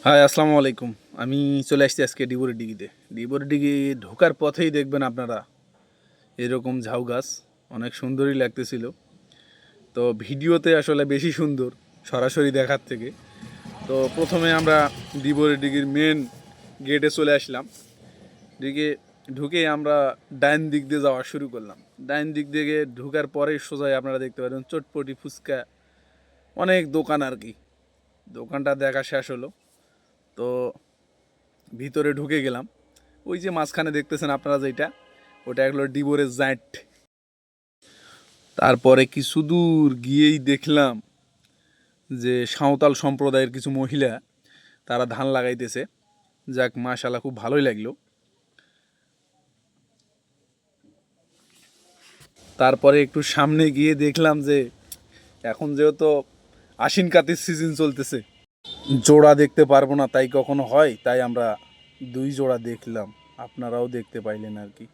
High, আসসালামু আলাইকুম। আমি চলে আসছি আজকে ডিবরের ডিগিতে। ডিবরের ডিগি ঢোকার পথেই দেখবেন আপনারা এরকম ঝাউ গাছ, অনেক সুন্দরই লাগতেছিল। তো ভিডিওতে আসলে বেশি সুন্দর সরাসরি দেখার থেকে। তো প্রথমে আমরা ডিবরের ডিগির মেন গেটে চলে আসলাম। দিকে ঢুকে আমরা ডাইন দিক দিয়ে যাওয়া শুরু করলাম। ডাইন দিক দিয়ে ঢুকার পরেই সোজাই আপনারা দেখতে পারেন চটপটি, ফুচকা, অনেক দোকান আর কি। দোকানটা দেখা শেষ হলো, তো ভিতরে ঢুকে গেলাম। ওই যে মাঝখানে দেখতেছেন আপনারা, যেটা ওটা হলো ডিবরের জাইট। তারপরে কিছু দূর গিয়েই দেখলাম যে সাঁওতাল সম্প্রদায়ের কিছু মহিলা তারা ধান লাগাইতেছে। যাক, মাশাআল্লাহ, খুব ভালোই লাগলো। তারপরে একটু সামনে গিয়ে দেখলাম যে এখন যেহেতু আশ্বিন কাতির সিজন চলতেছে, জোড়া দেখতে পারবো না, তাই কখনো হয়, তাই আমরা 2 জোড়া দেখলাম। আপনারাও দেখতে পাইলেন আর কি।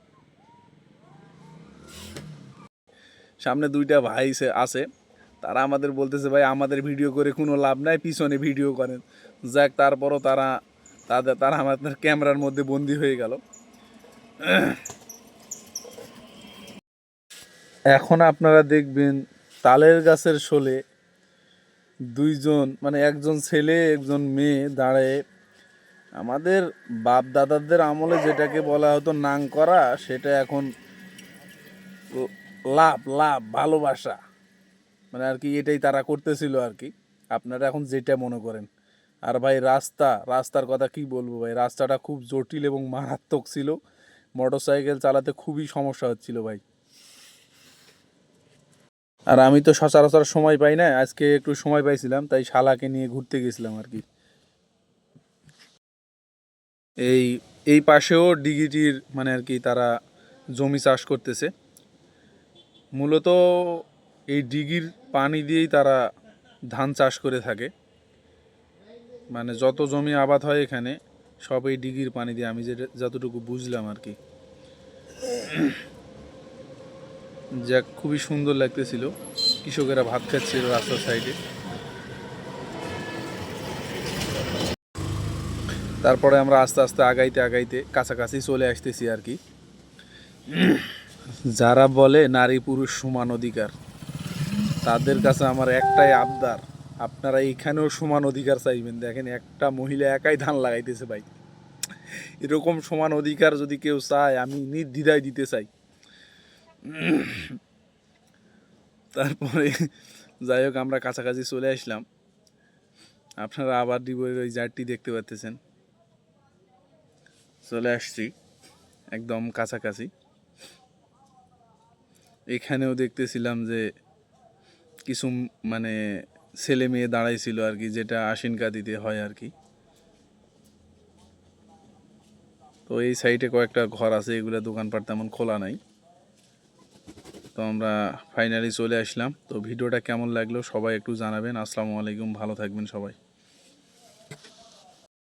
সামনে 2টা ভাই আছে, তারা আমাদের বলতেছে, ভাই আমাদের ভিডিও করে কোনো লাভ নাই, পিছনে ভিডিও করেন। যাক, তারপরও তারা আমাদের ক্যামেরার মধ্যে বন্দি হয়ে গেল। এখন আপনারা দেখবেন তালের গাছের শোলে 2জন, মানে একজন ছেলে একজন মেয়ে দাঁড়ায় আমাদের বাপ দাদাদের আমলে যেটাকে বলা হতো নাং করা, সেটা এখন লাভ লাভ ভালোবাসা, মানে আর কি এটাই তারা করতেছিল আর কি। আপনারা এখন যেটা মনে করেন। আর ভাই রাস্তার কথা কি বলবো ভাই, রাস্তাটা খুব জটিল এবং মারাত্মক ছিল। মোটরসাইকেল চালাতে খুবই সমস্যা হচ্ছিল ভাই। আর আমি তো সচরাচর সময় পাই না, আজকে একটু সময় পাইছিলাম, তাই শালাকে নিয়ে ঘুরতে গেছিলাম আর কি। এই এই পাশেও ডিগিটির মানে আর কি তারা জমি চাষ করতেছে। মূলত এই ডিগির পানি দিয়েই তারা ধান চাষ করে থাকে। মানে যত জমি আবাদ হয় এখানে সব এই ডিগির পানি দিয়ে, আমি যতটুকু বুঝলাম আর কি। যাক, খুবই সুন্দর লাগতেছিল। কৃষকেরা ভাত খাচ্ছিল রাস্তার সাইডে। তারপরে আমরা আস্তে আস্তে আগাইতে কাছাকাছি চলে আসতেছি আর কি। যারা বলে নারী পুরুষ সমান অধিকার, তাদের কাছে আমার একটাই আবদার, আপনারা এইখানেও সমান অধিকার চাইবেন। দেখেন, একটা মহিলা একাই ধান লাগাইতেছে ভাই। এরকম সমান অধিকার যদি কেউ চায়, আমি নির্দ্বিধায় দিতে চাই। তারপরে যাই হোক, আমরা কাছাকাছি চলে আসলাম। আপনারা আবার ডিবরের ওই জারটি দেখতে পাচ্ছেন। চলে আসছি একদম কাছাকাছি। এখানেও দেখতেছিলাম যে কিছু মানে ছেলে মেয়ে দাঁড়াইছিল আর কি, যেটা আশ্বিন কাতিতে হয় আর কি। তো এই সাইডে কয়েকটা ঘর আছে, এগুলো দোকানপাট তেমন খোলা নাই। তো আমরা ফাইনালি চলে আসলাম। তো ভিডিওটা কেমন লাগলো সবাই একটু জানাবেন। আসসালামু আলাইকুম, ভালো থাকবেন সবাই।